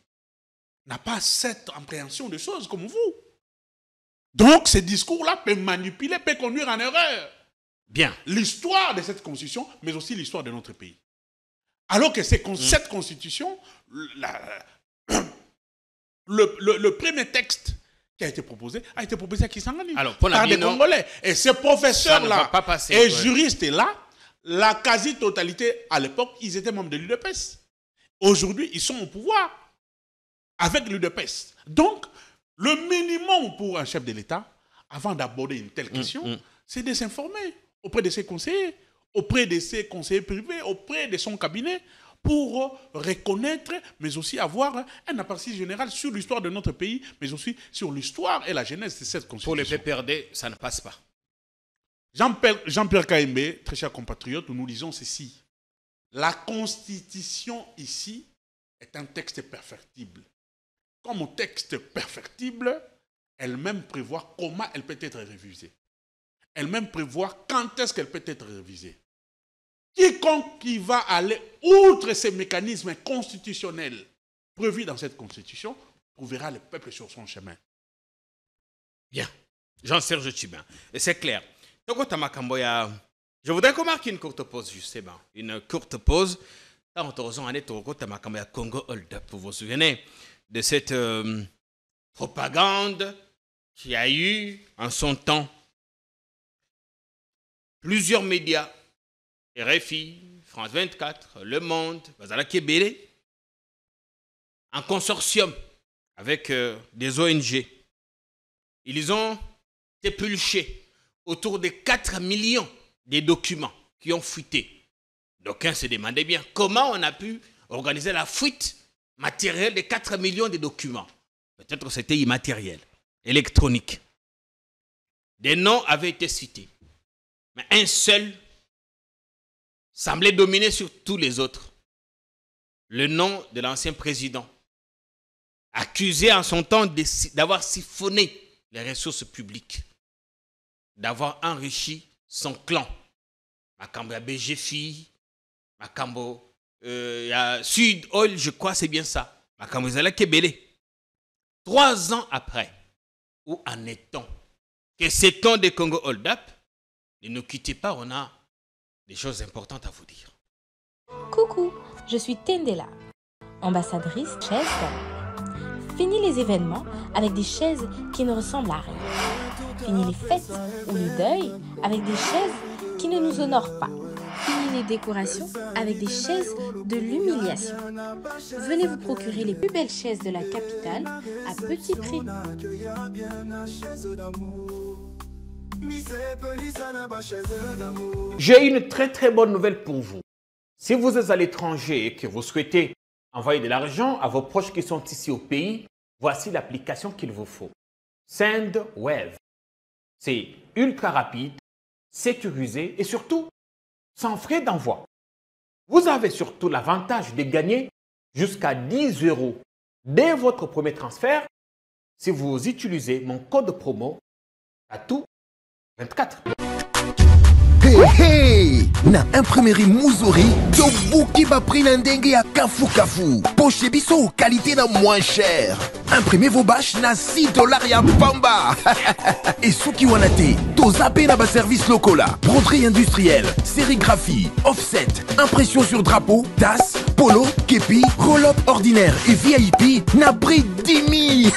n'ont pas cette appréhension de choses comme vous. Donc, ce discours-là peut manipuler, peut conduire en erreur. Bien. L'histoire de cette constitution, mais aussi l'histoire de notre pays. Alors que cette constitution, le premier texte qui a été proposé à Kisangani par des Congolais. Et ces professeurs-là et juristes-là, la quasi-totalité, à l'époque, ils étaient membres de l'UDPS. Aujourd'hui, ils sont au pouvoir avec l'UDPS. Donc, le minimum pour un chef de l'État, avant d'aborder une telle question, c'est de s'informer auprès de ses conseillers, privés, auprès de son cabinet, pour reconnaître, mais aussi avoir un aperçu général sur l'histoire de notre pays, mais aussi sur l'histoire et la genèse de cette constitution. Pour le PPRD, ça ne passe pas. Jean-Pierre Kaimbe, très cher compatriote, nous lisons ceci. La constitution ici est un texte perfectible. Comme texte perfectible, elle-même prévoit comment elle peut être révisée. Elle-même prévoit quand est-ce qu'elle peut être révisée. Quiconque qui va aller outre ces mécanismes constitutionnels prévus dans cette constitution trouvera le peuple sur son chemin. Bien. Jean-Serge Tchibin. Et c'est clair. Je voudrais qu'on marque une courte pause, justement. Une courte pause. Pour vous souvenez de cette propagande qui a eu en son temps plusieurs médias, RFI, France 24, Le Monde, Bazala Kebele, en consortium avec des ONG. Ils ont épulché autour de 4 millions de documents qui ont fuité. D'aucuns se demandaient bien comment on a pu organiser la fuite matérielle de 4 millions de documents. Peut-être que c'était immatériel, électronique. Des noms avaient été cités. Mais un seul semblait dominer sur tous les autres. Le nom de l'ancien président, accusé en son temps d'avoir siphonné les ressources publiques, d'avoir enrichi son clan. Makambo ya BGFI, Makambo Sud Oil, je crois c'est bien ça. Makambo Zala Kebele. 3 ans après, où en est-on? Que sait-on des Congo Hold Up? Ne nous quittez pas, on a des choses importantes à vous dire. Coucou, je suis Tendela, ambassadrice chaise. Fini les événements avec des chaises qui ne ressemblent à rien. Fini les fêtes ou le deuil avec des chaises qui ne nous honorent pas. Fini les décorations avec des chaises de l'humiliation. Venez vous procurer les plus belles chaises de la capitale à petit prix. J'ai une très bonne nouvelle pour vous. Si vous êtes à l'étranger et que vous souhaitez envoyer de l'argent à vos proches qui sont ici au pays, voici l'application qu'il vous faut. SendWave. C'est ultra rapide, sécurisé et surtout sans frais d'envoi. Vous avez surtout l'avantage de gagner jusqu'à 10 € dès votre premier transfert si vous utilisez mon code promo ATOU24. Hey hey! Na imprimerie Muzuri, tobuki ba prix na ndenge ya kafu kafu. Poche biso qualité na moins cher. Imprimez vos bâches na $6 ya pamba. Et souki wanate, tozape na ba service lokola, broderie industrielle, sérigraphie, offset, impression sur drapeau, tasse, polo, képi, roll-up ordinaire et VIP na prix 10 000.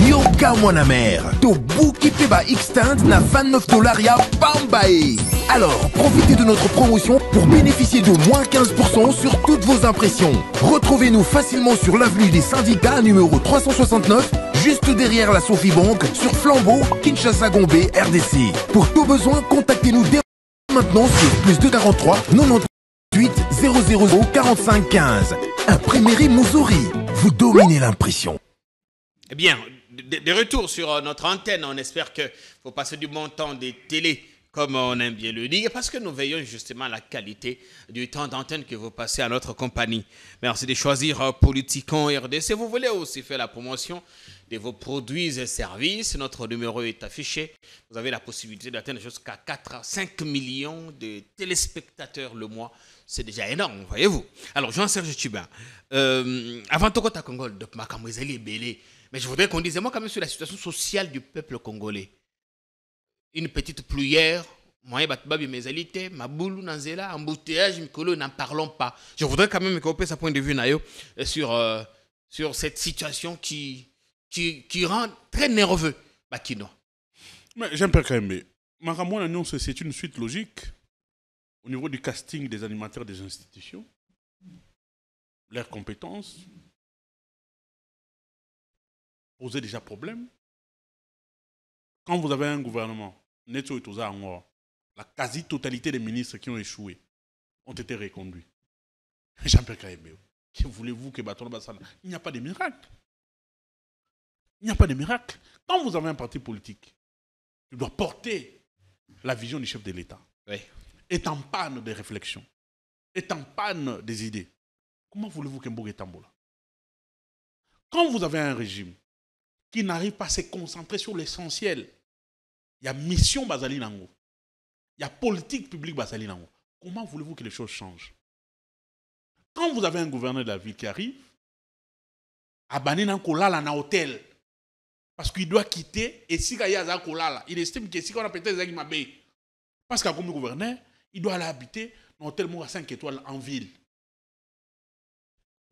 Yoka mwana mère, tobuki pe ba extend na $29 ya Pambae. Alors, profitez de notre promotion pour bénéficier de moins 15% sur toutes vos impressions. Retrouvez-nous facilement sur l'avenue des Syndicats numéro 369, juste derrière la Sophie Bank, sur Flambeau, Kinshasa Gombe, RDC. Pour tout besoin, contactez-nous dès maintenant sur +243 98 000 45 15. Imprimerie Muzuri, vous dominez l'impression. Eh bien, de retour sur notre antenne, on espère que vous passez du bon temps des télés, comme on aime bien le dire, parce que nous veillons justement à la qualité du temps d'antenne que vous passez à notre compagnie. Merci de choisir Politicon RDC. Vous voulez aussi faire la promotion de vos produits et services. Notre numéro est affiché. Vous avez la possibilité d'atteindre jusqu'à 4 à 5 millions de téléspectateurs le mois. C'est déjà énorme, voyez-vous. Alors, Jean-Serge Tchibin, avant tout, mais je voudrais qu'on dise, moi, quand même, sur la situation sociale du peuple congolais. Une petite pluière Moi, Batbabi, mes alités, Maboulou, Nanzela, embouteillage, Mikolo, n'en parlons pas. Je voudrais quand même que ça point de vue, Nayo, sur cette situation qui rend très nerveux Bakino. Mais j'aime pas quand même. Maramon annonce c'est une suite logique au niveau du casting des animateurs des institutions, leurs compétences, poser déjà problème. Quand vous avez un gouvernement, Neto et Toza Angor, la quasi-totalité des ministres qui ont échoué ont été reconduits. Jean-Pierre Kaembe, que voulez-vous que Baton Bassana? Il n'y a pas de miracle. Il n'y a pas de miracle. Quand vous avez un parti politique, tu dois porter la vision du chef de l'État. Oui. Est en panne de réflexion, est en panne des idées. Comment voulez-vous qu'Mbourg est Tambola? Quand vous avez un régime qui n'arrive pas à se concentrer sur l'essentiel, il y a mission Bazali Nango, il y a politique publique Bazali Nango. Comment voulez-vous que les choses changent? Quand vous avez un gouverneur de la ville qui arrive, à Banina Kolala na hôtel, parce qu'il doit quitter, et si Gayaza Kolala, il estime que si on a peut-être Zagi Mabé, parce qu'à comme gouverneur, il doit aller habiter dans un hôtel à 5 étoiles en ville.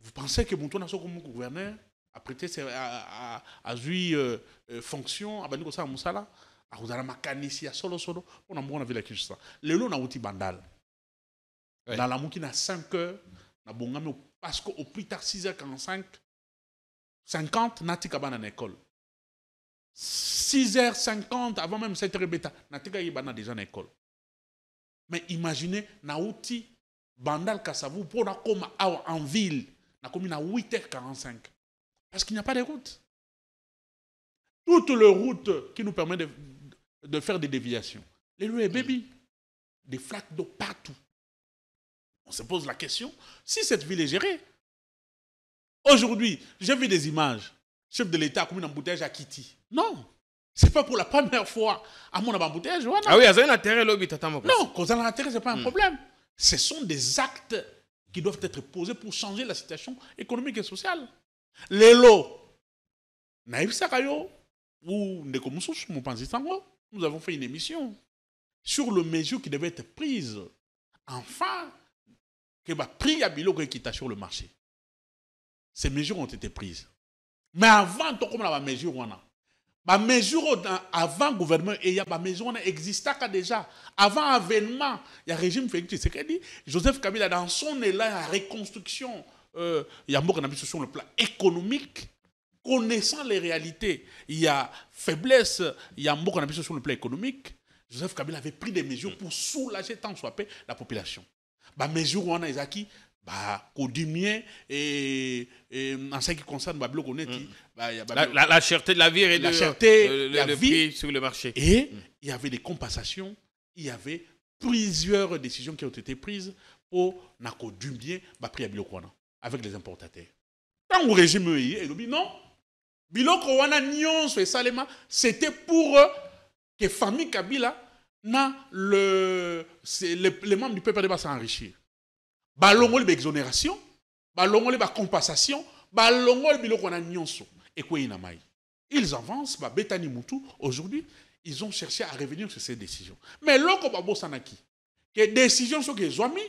Vous pensez que Moutouana soit comme gouverneur, a prêté à jouer fonction, à Baniko Sa Moussala, à Rouzala Makanisi, à Solo, on a mon avis la Kinshasa. Le lot n'a outil bandal. Dans la mouki, à 5 heures, parce qu'au plus tard 6h45, 50, Nati Kabana à l'école. 6h50, avant même 7h bêta, Nati Kabana déjà à l'école. Mais imaginez, Naouti, Bandal Kassavou, pour la comme en ville, na comme à 8h45. Parce qu'il n'y a pas de route. Toutes les routes qui nous permettent de faire des déviations. Les rues et baby, des flaques d'eau partout. On se pose la question, si cette ville est gérée. Aujourd'hui, j'ai vu des images. Chef de l'État a commis un embouteillage à Kitty. Non. Ce n'est pas pour la première fois à mon embouteillage. Ah oui, il y a un intérêt lobby, non, quand on a un intérêt, ce n'est pas un problème. Ce sont des actes qui doivent être posés pour changer la situation économique et sociale. Les lots, Naïf Sakayo ou Ndekomoussous, nous avons fait une émission sur les mesures qui devaient être prises. Enfin, que le prix à Bilo qui est sur le marché. Ces mesures ont été prises. Mais avant, comme la mesure, on a. La mesure avant le gouvernement, il y a des mesures qui existaient déjà. Avant l'avènement, il y a le régime Félix Tshisekedi. Joseph Kabila, dans son élan, la reconstruction, il y a un mot sur le plan économique, connaissant les réalités. Il y a faiblesse, il y a un mot sur le plan économique. Joseph Kabila avait pris des mesures pour soulager tant soit peu la population. La mesure où on a acquis, Kodimien et en ce qui concerne la cherté de la vie et le prix sur le marché. Et il y avait des compensations, il y avait plusieurs décisions qui ont été prises pour Kodimien prix à Bilokwana avec les importateurs. Quand le régime il dit non, Bilokwana Nyonso et Salema, c'était pour que famille Kabila les membres du PPD va s'enrichir. Balongol l'exonération, balongol la compensation, balongol bilokwana nyonso. Et quoi inamai. Ils avancent, Betani Moutou, aujourd'hui, ils ont cherché à revenir sur ces décisions. Mais l'autre babo sanaki, que décisions sont qu'ils ont mis,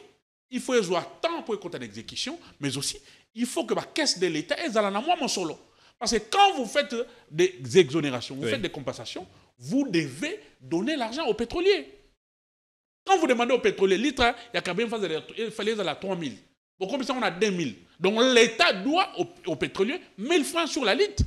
il faut qu'ils aient temps pour compter l'exécution, mais aussi, il faut que la caisse de l'État ait à mon solo. Parce que quand vous faites des exonérations, vous faites des compensations, vous devez donner l'argent aux pétroliers. Quand vous demandez aux pétroliers, litre, il y a quand même il fallait à 3 000. Bon, comme ça, on a 2 000. Donc, l'État doit aux pétroliers 1 000 francs sur la litre.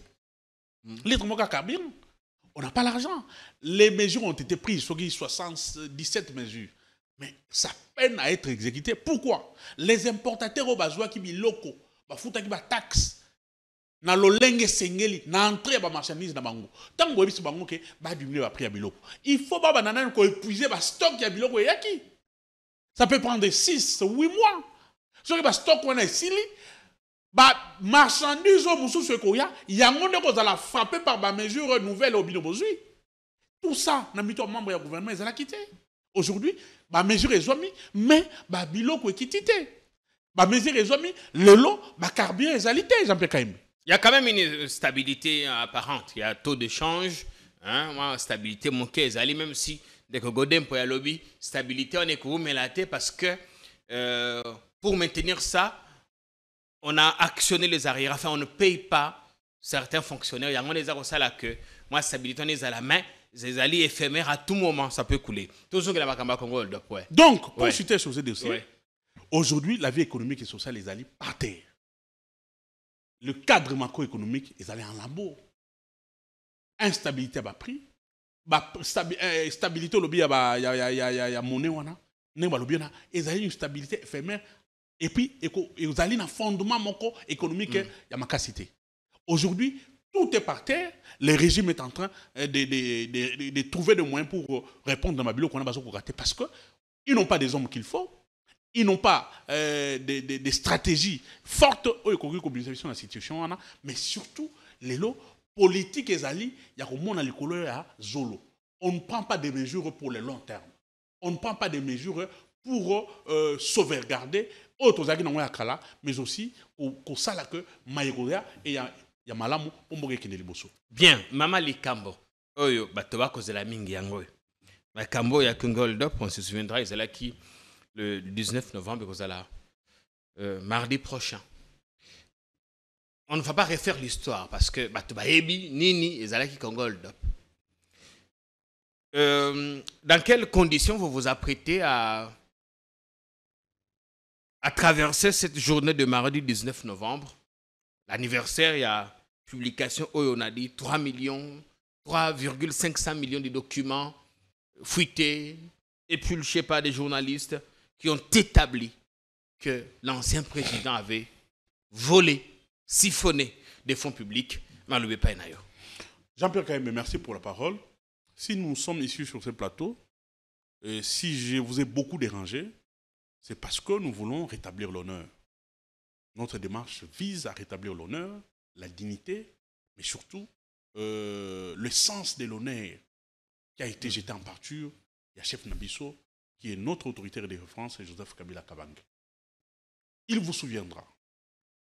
Litre, on n'a pas l'argent. Les mesures ont été prises, 77 mesures. Mais ça peine à être exécuté. Pourquoi? Les importateurs au besoin qui sont locaux, ils ont taxes. Na lolenge sengeli na entrée ba marchandise na bango tango ebiso bango ke ba diminuer ba prix ya biloko il faut ba banana ko épuiser ba stock ya biloko yaki ça peut prendre 6 8 mois so que ba stock wana esili ba marchandise au mususu ko ya yango ndeko za la frapper par ba mesure nouvelle au bino bozui tout ça na mito membre ya gouvernement ezala quitté aujourd'hui ba mesure ezomi mais ba biloko ekitité ba mesure ezomi lelo ba carburant ezalité Jean-Pierre Kaimbe. Il y a quand même une stabilité apparente. Il y a taux de change, stabilité manquée, même si de Godem pour lobby stabilité on est que vous mélatez parce que pour maintenir ça on a actionné les arrières enfin on ne paye pas certains fonctionnaires il y a des gens ça là que moi stabilité on est à la main les alliés éphémères à tout moment ça peut couler toujours que la Makamba Congo ouais. Donc pour Ouais. chuter sur ces dossiers Ouais. aujourd'hui la vie économique et sociale les alliés par terre le cadre macroéconomique ils allaient en labo instabilité à bas prix stabilité au lobby il y a monnaie wana ne ba lobby na ils allaient une stabilité éphémère et puis ils allaient un fondement économique ya makasité aujourd'hui tout est par terre le régime est en train de trouver des moyens pour répondre dans ma bilo qu'on a besoin de rater parce que ils n'ont pas des hommes qu'il faut ils n'ont pas des stratégies fortes de la situation mais surtout les lots politiques et ali il y a comme on a les couleurs à Zolo on ne prend pas des mesures pour le long terme on ne prend pas des mesures pour sauvegarder autres agis dans kala mais aussi pour ça là que maïgoya et il y a malamu pour mourir qui n'est liboso bien mama likambo oyo batoba kozela mingi yango makambo ya Hold Up on se souviendra ils là qui le 19 novembre kozala mardi prochain on ne va pas refaire l'histoire parce que batoba ebi nini ezala qui Hold Up dans quelles conditions vous vous apprêtez à traverser cette journée de mardi 19 novembre l'anniversaire il y a publication où on a dit 3,500 millions de documents fuités, épulchés par des journalistes qui ont établi que l'ancien président avait volé, siphonné des fonds publics. Jean-Pierre Kaïmé, merci pour la parole. Si nous sommes ici sur ce plateau, si je vous ai beaucoup dérangé, c'est parce que nous voulons rétablir l'honneur. Notre démarche vise à rétablir l'honneur, la dignité, mais surtout le sens de l'honneur qui a été jeté en pâture. Il y a chef Nabisso, qui est notre autorité de référence, Joseph Kabila Kabange. Il vous souviendra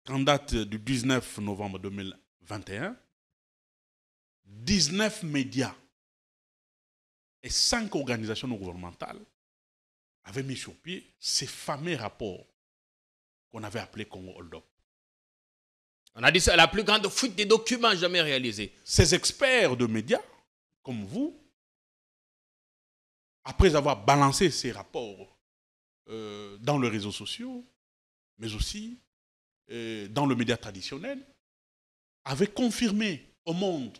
qu'en date du 19 novembre 2021, 19 médias et 5 organisations non gouvernementales avaient mis sur pied ces fameux rapports qu'on avait appelés Congo Hold Up. On a dit c'est la plus grande fuite des documents jamais réalisée. Ces experts de médias, comme vous, après avoir balancé ces rapports dans les réseaux sociaux, mais aussi dans le média traditionnel, avaient confirmé au monde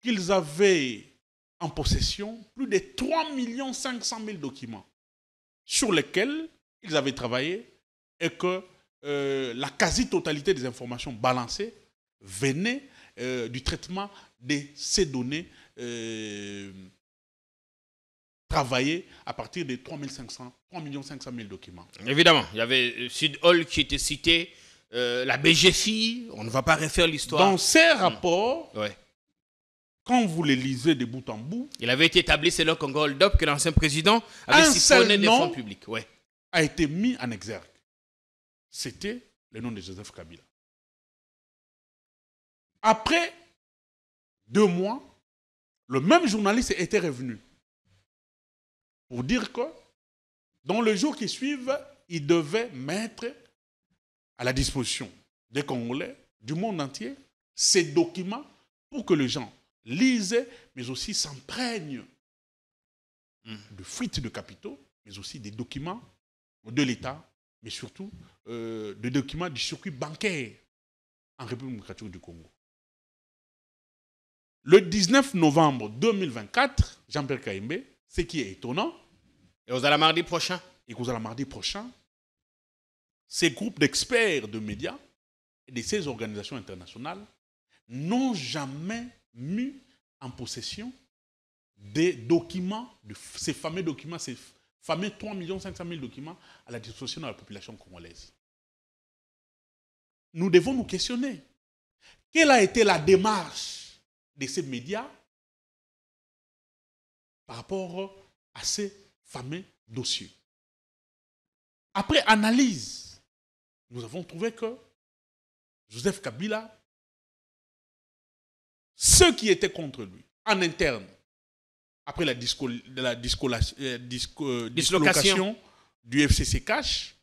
qu'ils avaient en possession plus de 3 500 000 documents sur lesquels ils avaient travaillé et que la quasi-totalité des informations balancées venaient du traitement de ces données travaillées à partir de 3 500 000 documents. Évidemment, il y avait Sud Hall qui était cité, la BGFI, on ne va pas refaire l'histoire. Dans ces rapports, ouais. Quand vous les lisez de bout en bout, il avait été établi selon Congo Hold Up que l'ancien président avait siphonné des fonds publics. Ouais. A été mis en exergue. C'était le nom de Joseph Kabila. Après 2 mois, le même journaliste était revenu pour dire que dans les jours qui suivent, il devait mettre à la disposition des Congolais, du monde entier, ces documents pour que les gens lisent, mais aussi s'imprègnent de fuites de capitaux, mais aussi des documents de l'État, mais surtout des documents du circuit bancaire en République démocratique du Congo. Le 19 novembre 2024, Jean-Pierre Kaïmbe, ce qui est étonnant, et aux la mardi prochain, ces groupes d'experts de médias et de ces organisations internationales n'ont jamais mis en possession des documents, ces fameux 3 500 000 documents à la disposition de la population congolaise. Nous devons nous questionner. Quelle a été la démarche de ces médias par rapport à ces fameux dossiers? Après analyse, nous avons trouvé que Joseph Kabila, ceux qui étaient contre lui, en interne, après la dislocation du FCC Cash,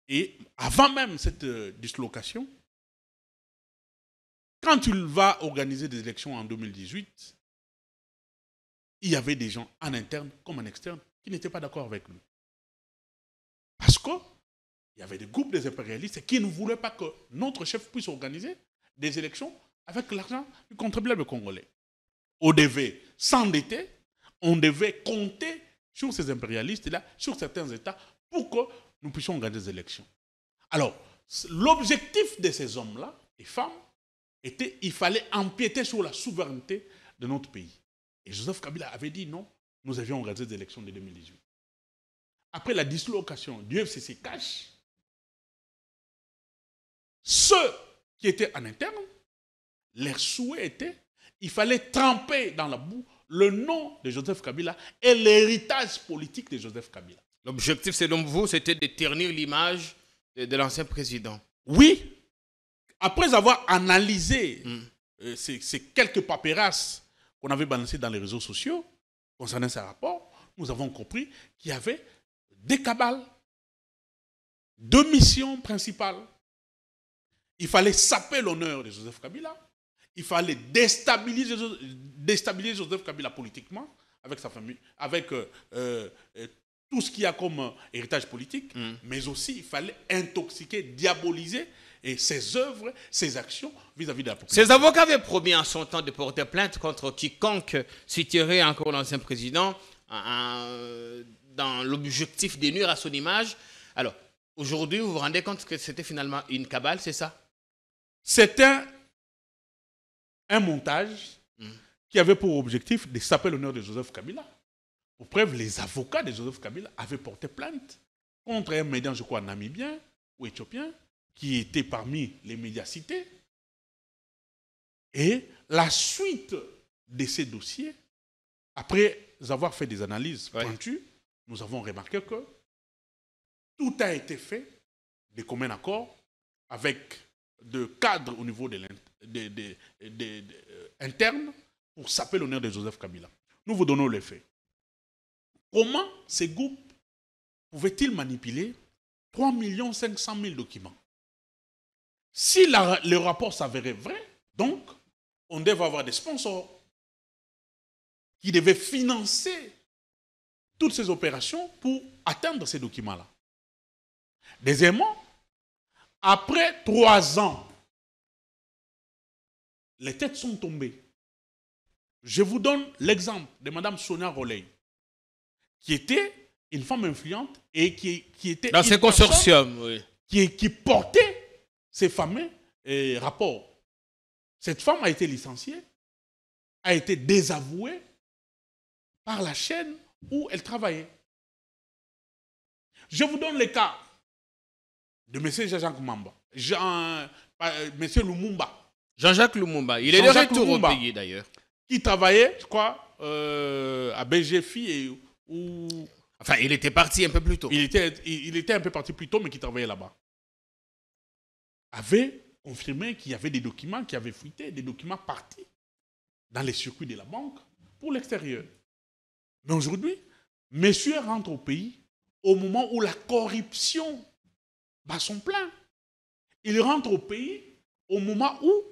et avant même cette dislocation, quand il va organiser des élections en 2018, il y avait des gens en interne comme en externe qui n'étaient pas d'accord avec lui. Parce qu'il y avait des groupes des impérialistes qui ne voulaient pas que notre chef puisse organiser des élections avec l'argent du contribuable congolais. On devait s'endetter, on devait compter sur ces impérialistes-là, sur certains États, pour que nous puissions organiser des élections. Alors, l'objectif de ces hommes-là et femmes était qu'il fallait empiéter sur la souveraineté de notre pays. Et Joseph Kabila avait dit non, nous avions organisé des élections de 2018. Après la dislocation du FCC Cash, ceux qui étaient en interne, leur souhait était qu'il fallait tremper dans la boue le nom de Joseph Kabila et l'héritage politique de Joseph Kabila. L'objectif, selon vous, c'était de ternir l'image de l'ancien président. Oui. Après avoir analysé ces quelques papérasses qu'on avait balancées dans les réseaux sociaux concernant ces rapports, nous avons compris qu'il y avait des cabales, deux missions principales. Il fallait saper l'honneur de Joseph Kabila. Il fallait déstabiliser Joseph Kabila politiquement, avec sa famille, avec tout ce qu'il y a comme héritage politique, mais aussi il fallait intoxiquer, diaboliser ses œuvres, ses actions vis-à-vis de la population. Ses avocats avaient promis en son temps de porter plainte contre quiconque citerait encore l'ancien président dans l'objectif de nuire à son image. Alors, aujourd'hui, vous vous rendez compte que c'était finalement une cabale, c'est ça? C'était un montage qui avait pour objectif de saper l'honneur de Joseph Kabila. Pour preuve, les avocats de Joseph Kabila avaient porté plainte contre un médian, je crois, namibien ou éthiopien, qui était parmi les médias cités. Et la suite de ces dossiers, après avoir fait des analyses pointues, nous avons remarqué que tout a été fait de commun accord avec des cadres au niveau interne pour saper l'honneur de Joseph Kabila. Nous vous donnons les faits. Comment ces groupes pouvaient-ils manipuler 3 500 000 documents? Si le rapport s'avérait vrai, donc, on devait avoir des sponsors qui devaient financer toutes ces opérations pour atteindre ces documents-là. Deuxièmement, après 3 ans, les têtes sont tombées. Je vous donne l'exemple de Mme Sonia Roley, qui était une femme influente et qui était dans ces consortiums, oui. qui portait ces fameux rapports. Cette femme a été licenciée, a été désavouée par la chaîne où elle travaillait. Je vous donne le cas de M. Jean-Jacques Mamba, M. Lumumba. Jean-Jacques Lumumba, il est de retour au pays d'ailleurs. Qui travaillait, je crois, à BGFI Enfin, il était parti un peu plus tôt. Il était un peu parti plus tôt, mais qui travaillait là-bas. Avait confirmé qu'il y avait des documents qui avaient fuité, des documents partis dans les circuits de la banque pour l'extérieur. Mais aujourd'hui, monsieur rentre au pays au moment où la corruption bat son plein. Il rentre au pays au moment où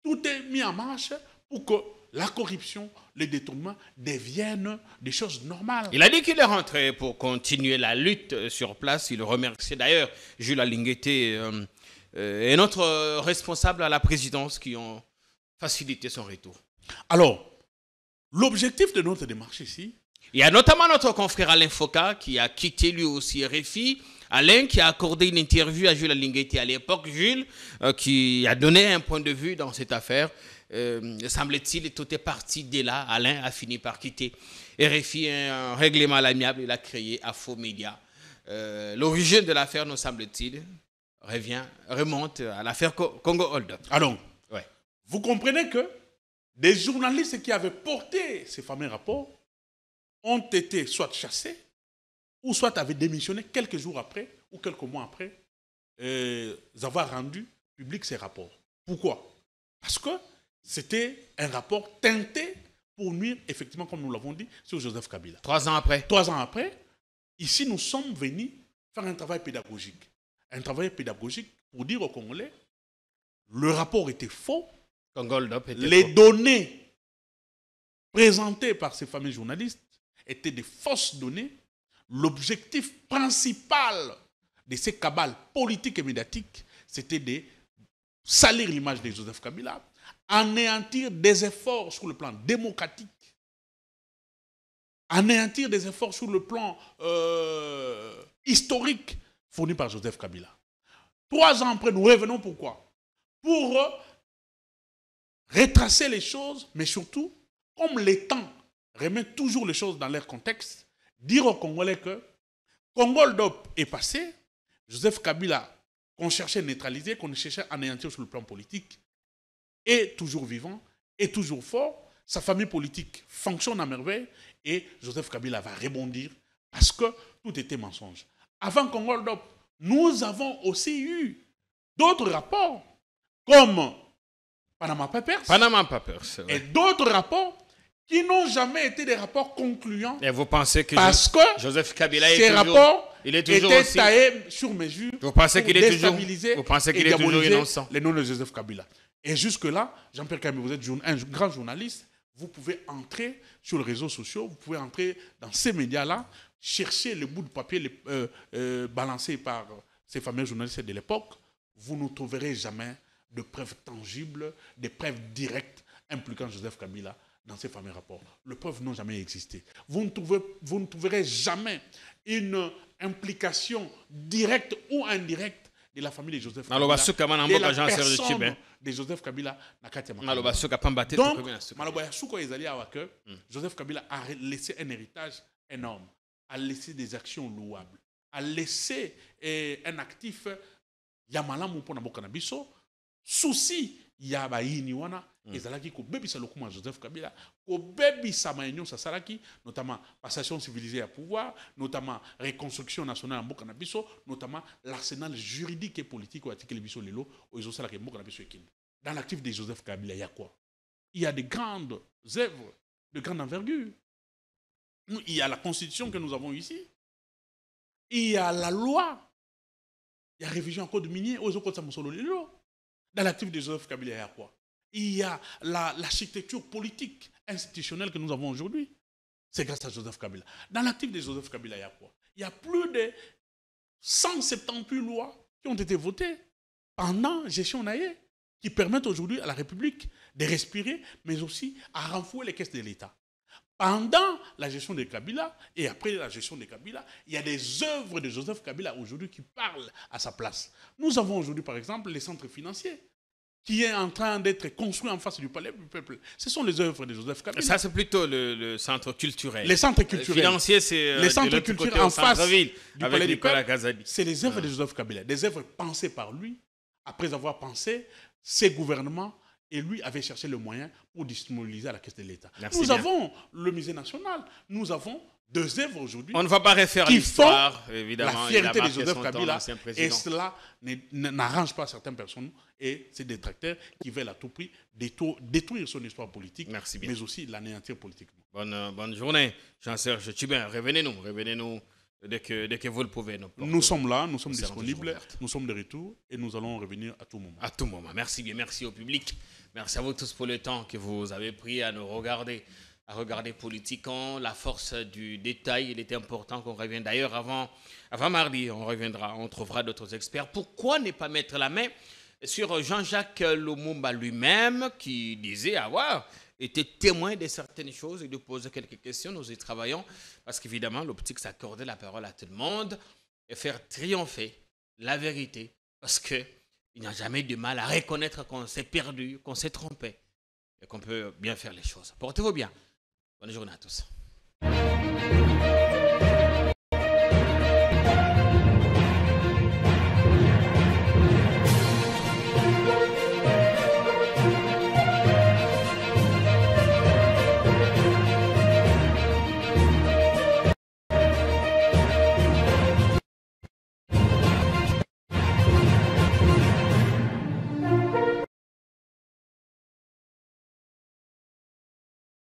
tout est mis en marche pour que la corruption, les détournements deviennent des choses normales. Il a dit qu'il est rentré pour continuer la lutte sur place. Il remercie d'ailleurs Jules Alingueté et notre responsable à la présidence qui ont facilité son retour. Alors, l'objectif de notre démarche ici... Il y a notamment notre confrère Alain Foka qui a quitté lui aussi RFI. Alain qui a accordé une interview à Jules Alingueté à l'époque. Jules qui a donné un point de vue dans cette affaire. Semble-t-il, tout est parti dès là. Alain a fini par quitter RFI, un règlement à l'amiable. Il a créé Afo Média. L'origine de l'affaire, nous semble-t-il, remonte à l'affaire Congo Hold-up. Alors, vous comprenez que des journalistes qui avaient porté ces fameux rapports ont été soit chassés ou soit avaient démissionné quelques jours après ou quelques mois après avoir rendu public ces rapports. Pourquoi? Parce que c'était un rapport teinté pour nuire, effectivement, comme nous l'avons dit, sur Joseph Kabila. 3 ans après. 3 ans après, ici, nous sommes venus faire un travail pédagogique. Un travail pédagogique pour dire aux Congolais, le rapport était faux, les données présentées par ces fameux journalistes étaient des fausses données. L'objectif principal de ces cabales politiques et médiatiques, c'était de salir l'image de Joseph Kabila, anéantir des efforts sur le plan démocratique, anéantir des efforts sur le plan historique fournis par Joseph Kabila. 3 ans après, nous revenons pourquoi? Pour retracer les choses, mais surtout, comme les temps remettent toujours les choses dans leur contexte, dire aux Congolais que Congo Dop est passé, Joseph Kabila, qu'on cherchait à neutraliser, qu'on cherchait à anéantir sur le plan politique, est toujours vivant, est toujours fort, sa famille politique fonctionne à merveille, et Joseph Kabila va rebondir parce que tout était mensonge. Avant Congo Dop, nous avons aussi eu d'autres rapports, comme Panama Papers, et d'autres rapports qui n'ont jamais été des rapports concluants. Et vous pensez que parce que Joseph Kabila ces rapports étaient aussi taillés sur mesure. Vous pensez qu'il est toujours, innocent? Les noms de Joseph Kabila. Et jusque-là, Jean-Pierre Kabila, vous êtes un grand journaliste, vous pouvez entrer sur les réseaux sociaux, vous pouvez entrer dans ces médias-là, chercher le bout de papier balancé par ces fameux journalistes de l'époque, vous ne trouverez jamais de preuves tangibles, des preuves directes impliquant Joseph Kabila dans ces fameux rapports. Les preuves n'ont jamais existé. Vous ne trouverez jamais une implication directe ou indirecte de la famille de Joseph Kabila, de la personne de Joseph Kabila. Donc, Joseph Kabila a laissé un héritage énorme, a laissé des actions louables, a laissé un actif yamalamu pour Naboka Nabiso, souci yabayini wana ezalaki ko bebisa lokuma Joseph Kabila ko bebisa maenyo sasalaki, notamment passation civilisée à pouvoir, notamment reconstruction nationale en Mboka Nabiso, notamment l'arsenal juridique et politique au article biso lelo au ezosalaki Mboka Nabiso ekinde. Dans l'actif de Joseph Kabila, il y a quoi? Il y a des grandes œuvres de grande envergure. Il y a la constitution que nous avons ici. Il y a la loi. Il y a révision en code minier aux Okotsa Mosolo Lelo. Dans l'actif de Joseph Kabila, il y a quoi? Il y a l'architecture politique institutionnelle que nous avons aujourd'hui. C'est grâce à Joseph Kabila. Dans l'actif de Joseph Kabila, il y a quoi? Il y a plus de 178 lois qui ont été votées pendant gestion Naye, qui permettent aujourd'hui à la République de respirer, mais aussi à renflouer les caisses de l'État. Pendant la gestion de Kabila et après la gestion de Kabila, il y a des œuvres de Joseph Kabila aujourd'hui qui parlent à sa place. Nous avons aujourd'hui, par exemple, les centres financiers qui est en train d'être construit en face du palais du peuple. Ce sont les œuvres de Joseph Kabila. Ça, c'est plutôt le centre culturel. Les centres culturels. Financiers, c'est les centres culturels en face du palais du peuple. Kazadi. C'est les œuvres de Joseph Kabila. Des œuvres pensées par lui, après avoir pensé ses gouvernements. Et lui avait cherché le moyen pour disponibiliser à la caisse de l'État. Nous avons le musée national, nous avons 2 œuvres aujourd'hui. On ne va pas refaire l'histoire, évidemment. La fierté de Joseph Kabila. Et cela n'arrange pas certaines personnes et ces détracteurs qui veulent à tout prix détruire son histoire politique, mais aussi l'anéantir politiquement. Bonne journée, Jean-Serge Tchibin. Revenez-nous dès que vous le pouvez. Nous sommes là, nous sommes disponibles, nous sommes de retour et nous allons revenir à tout moment. À tout moment. Merci bien, merci au public. Merci à vous tous pour le temps que vous avez pris à nous regarder, Politiquement, la force du détail. Il était important qu'on revienne. D'ailleurs, avant mardi, on reviendra, on trouvera d'autres experts. Pourquoi ne pas mettre la main sur Jean-Jacques Lumumba lui-même, qui disait avoir été témoin de certaines choses et de poser quelques questions. Nous y travaillons parce qu'évidemment, l'optique s'accordait la parole à tout le monde et faire triompher la vérité parce qu'il n'y a jamais de mal à reconnaître qu'on s'est perdu, qu'on s'est trompé et qu'on peut bien faire les choses. Portez-vous bien. Bonne journée à tous.